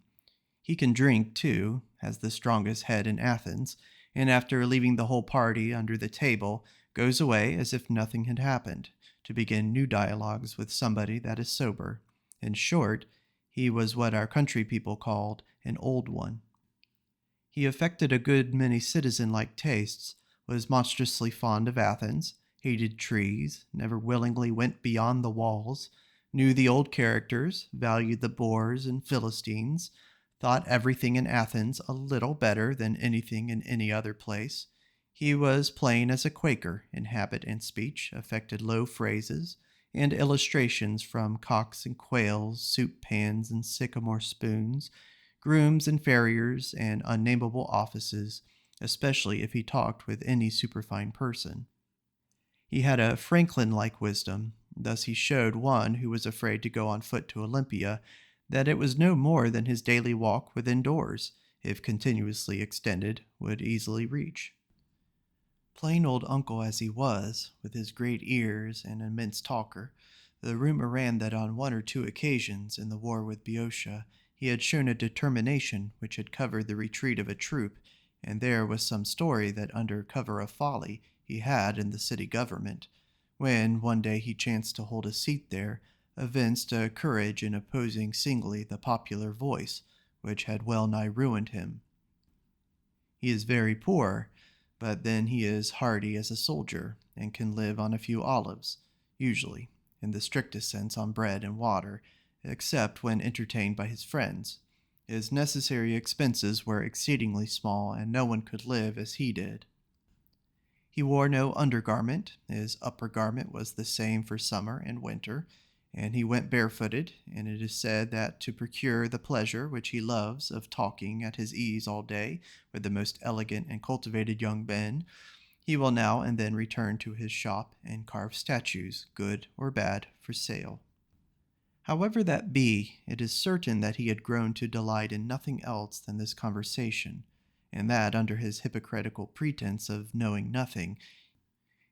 He can drink, too, has the strongest head in Athens, and after leaving the whole party under the table, goes away as if nothing had happened, to begin new dialogues with somebody that is sober. In short, he was what our country people called an old one. He affected a good many citizen-like tastes, was monstrously fond of Athens, hated trees, never willingly went beyond the walls, knew the old characters, valued the boors and Philistines, thought everything in Athens a little better than anything in any other place. He was plain as a Quaker in habit and speech, affected low phrases, and illustrations from cocks and quails, soup pans and sycamore spoons, grooms and farriers, and unnameable offices, especially if he talked with any superfine person. He had a Franklin-like wisdom. Thus he showed one who was afraid to go on foot to Olympia that it was no more than his daily walk within doors, if continuously extended, would easily reach. Plain old uncle as he was, with his great ears and immense talker, the rumor ran that on one or two occasions in the war with Boeotia he had shown a determination which had covered the retreat of a troop, and there was some story that under cover of folly he had in the city government, when one day he chanced to hold a seat there, evinced a courage in opposing singly the popular voice, which had well nigh ruined him. He is very poor, but then he is hardy as a soldier, and can live on a few olives, usually, in the strictest sense on bread and water, except when entertained by his friends. His necessary expenses were exceedingly small, and no one could live as he did. He wore no undergarment, his upper garment was the same for summer and winter, and he went barefooted, and it is said that to procure the pleasure which he loves of talking at his ease all day with the most elegant and cultivated young men, he will now and then return to his shop and carve statues, good or bad, for sale. However that be, it is certain that he had grown to delight in nothing else than this conversation, and that under his hypocritical pretense of knowing nothing,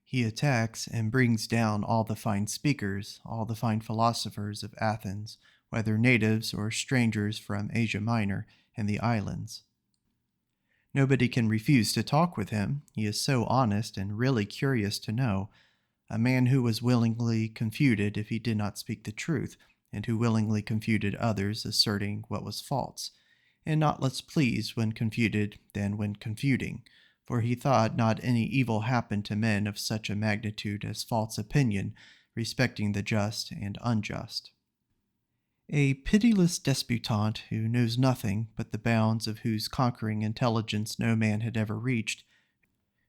he attacks and brings down all the fine speakers, all the fine philosophers of Athens, whether natives or strangers from Asia Minor and the islands. Nobody can refuse to talk with him, he is so honest and really curious to know, a man who was willingly confuted if he did not speak the truth, and who willingly confuted others asserting what was false, and not less pleased when confuted than when confuting, for he thought not any evil happened to men of such a magnitude as false opinion respecting the just and unjust. A pitiless disputant who knows nothing but the bounds of whose conquering intelligence no man had ever reached,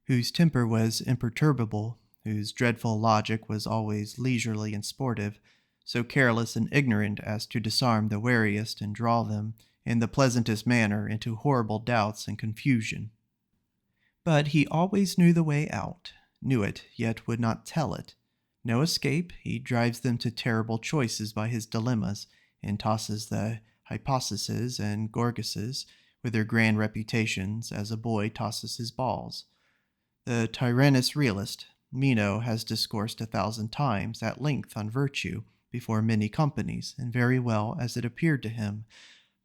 whose temper was imperturbable, whose dreadful logic was always leisurely and sportive, so careless and ignorant as to disarm the wariest and draw them, in the pleasantest manner, into horrible doubts and confusion. But he always knew the way out, knew it, yet would not tell it. No escape, he drives them to terrible choices by his dilemmas, and tosses the hypotheses and gorgiases, with their grand reputations, as a boy tosses his balls. The tyrannous realist, Meno, has discoursed 1,000 times at length on virtue, before many companies, and very well as it appeared to him,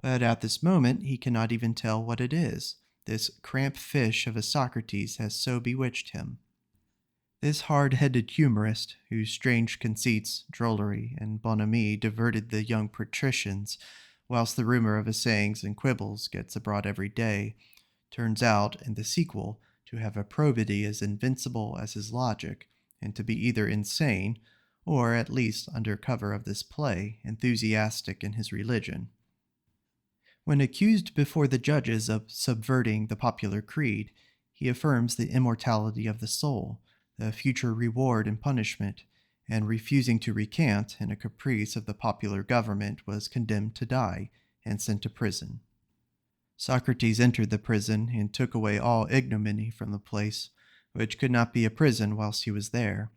but at this moment he cannot even tell what it is. This cramp fish of a Socrates has so bewitched him. This hard-headed humorist, whose strange conceits, drollery, and bonhomie diverted the young patricians, whilst the rumor of his sayings and quibbles gets abroad every day, turns out, in the sequel, to have a probity as invincible as his logic, and to be either insane, or, at least under cover of this play, enthusiastic in his religion. When accused before the judges of subverting the popular creed, he affirms the immortality of the soul, the future reward and punishment, and refusing to recant, in a caprice of the popular government, was condemned to die and sent to prison. Socrates entered the prison and took away all ignominy from the place, which could not be a prison whilst he was there.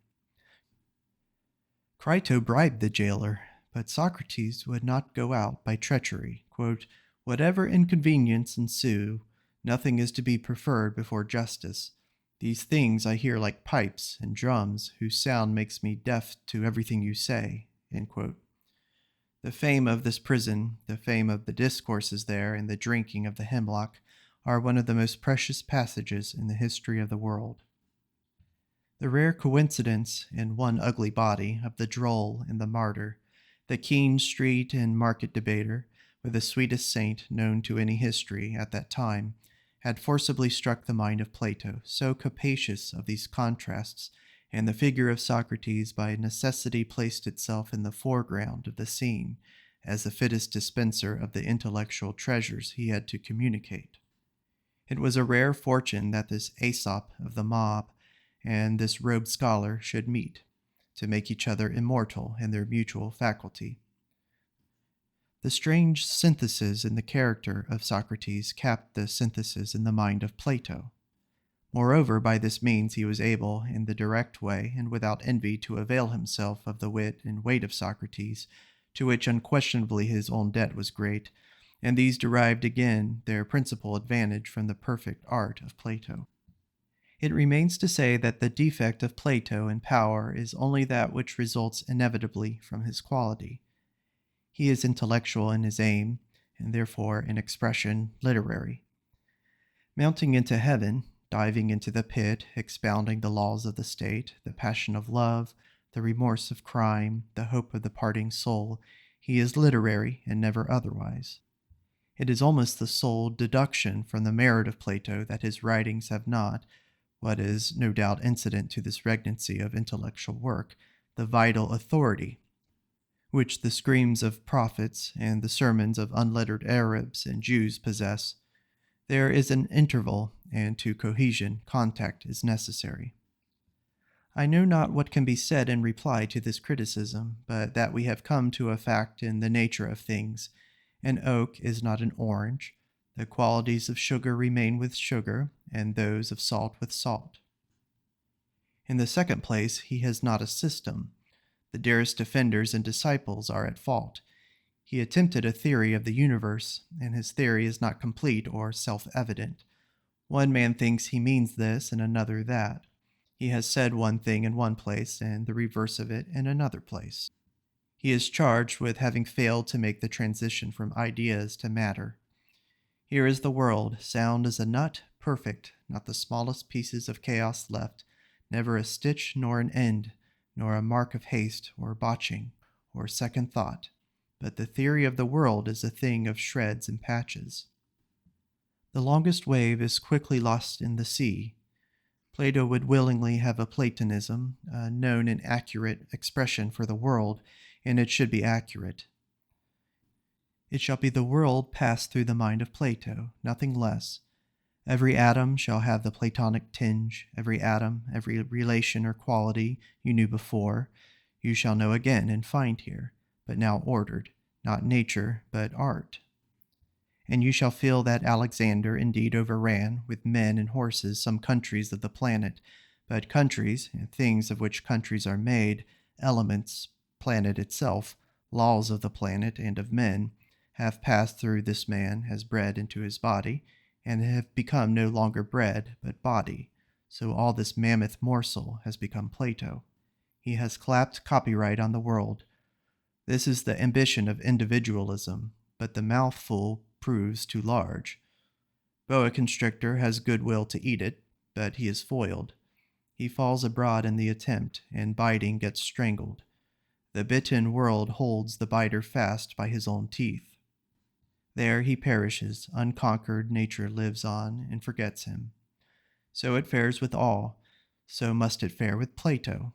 Crito bribed the jailer, but Socrates would not go out by treachery. Quote, "Whatever inconvenience ensue, nothing is to be preferred before justice. These things I hear like pipes and drums, whose sound makes me deaf to everything you say." End quote. The fame of this prison, the fame of the discourses there, and the drinking of the hemlock are one of the most precious passages in the history of the world. The rare coincidence in one ugly body of the droll and the martyr, the keen street and market debater, with the sweetest saint known to any history at that time, had forcibly struck the mind of Plato, so capacious of these contrasts, and the figure of Socrates by necessity placed itself in the foreground of the scene, as the fittest dispenser of the intellectual treasures he had to communicate. It was a rare fortune that this Aesop of the mob and this robed scholar should meet, to make each other immortal in their mutual faculty. The strange synthesis in the character of Socrates capped the synthesis in the mind of Plato. Moreover, by this means he was able, in the direct way and without envy, to avail himself of the wit and weight of Socrates, to which unquestionably his own debt was great, and these derived again their principal advantage from the perfect art of Plato. It remains to say that the defect of Plato in power is only that which results inevitably from his quality. He is intellectual in his aim, and therefore in expression literary. Mounting into heaven, diving into the pit, expounding the laws of the state, the passion of love, the remorse of crime, the hope of the parting soul, he is literary and never otherwise. It is almost the sole deduction from the merit of Plato that his writings have not, what is no doubt incident to this regnancy of intellectual work, the vital authority which the screams of prophets and the sermons of unlettered Arabs and Jews possess. There is an interval, and to cohesion, contact is necessary. I know not what can be said in reply to this criticism, but that we have come to a fact in the nature of things. An oak is not an orange. The qualities of sugar remain with sugar, and those of salt with salt. In the second place, he has not a system. The dearest defenders and disciples are at fault. He attempted a theory of the universe, and his theory is not complete or self-evident. One man thinks he means this and another that. He has said one thing in one place and the reverse of it in another place. He is charged with having failed to make the transition from ideas to matter. Here is the world, sound as a nut, perfect, not the smallest pieces of chaos left, never a stitch nor an end, nor a mark of haste or botching or second thought. But the theory of the world is a thing of shreds and patches. The longest wave is quickly lost in the sea. Plato would willingly have a Platonism, a known and accurate expression for the world, and it should be accurate. It shall be the world passed through the mind of Plato, nothing less. Every atom shall have the Platonic tinge, every atom, every relation or quality you knew before, you shall know again and find here, but now ordered, not nature, but art. And you shall feel that Alexander indeed overran, with men and horses, some countries of the planet, but countries, and things of which countries are made, elements, planet itself, laws of the planet and of men, have passed through this man as bread into his body, and have become no longer bread, but body. So all this mammoth morsel has become Plato. He has clapped copyright on the world. This is the ambition of individualism, but the mouthful proves too large. Boa constrictor has good will to eat it, but he is foiled. He falls abroad in the attempt, and biting gets strangled. The bitten world holds the biter fast by his own teeth. There he perishes, unconquered nature lives on and forgets him. So it fares with all, so must it fare with Plato.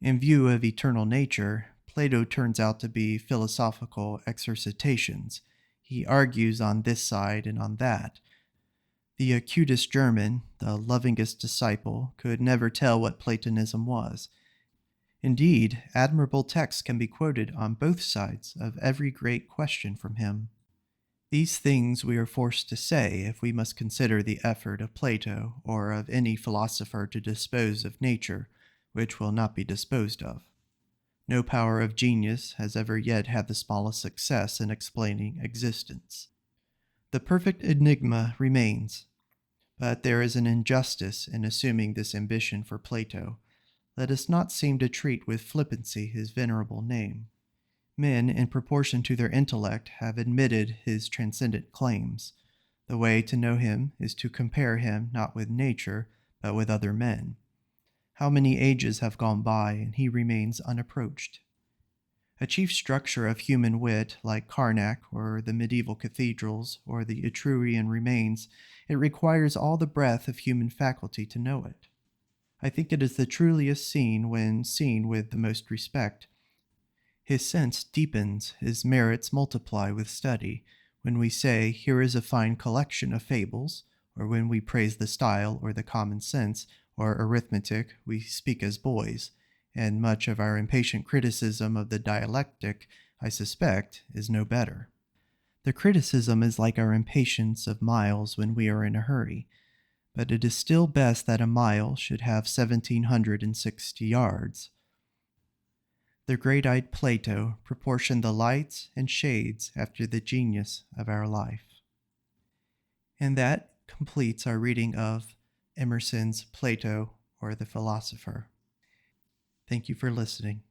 In view of eternal nature, Plato turns out to be philosophical exercitations. He argues on this side and on that. The acutest German, the lovingest disciple, could never tell what Platonism was. Indeed, admirable texts can be quoted on both sides of every great question from him. These things we are forced to say if we must consider the effort of Plato or of any philosopher to dispose of nature, which will not be disposed of. No power of genius has ever yet had the smallest success in explaining existence. The perfect enigma remains, but there is an injustice in assuming this ambition for Plato. Let us not seem to treat with flippancy his venerable name. Men, in proportion to their intellect, have admitted his transcendent claims. The way to know him is to compare him not with nature, but with other men. How many ages have gone by, and he remains unapproached? A chief structure of human wit, like Karnak, or the medieval cathedrals, or the Etrurian remains, it requires all the breadth of human faculty to know it. I think it is the truliest seen when seen with the most respect. His sense deepens, his merits multiply with study. When we say, here is a fine collection of fables, or when we praise the style or the common sense or arithmetic, we speak as boys, and much of our impatient criticism of the dialectic, I suspect, is no better. The criticism is like our impatience of miles when we are in a hurry, but it is still best that a mile should have 1,760 yards. The great-eyed Plato proportioned the lights and shades after the genius of our life. And that completes our reading of Emerson's Plato or the Philosopher. Thank you for listening.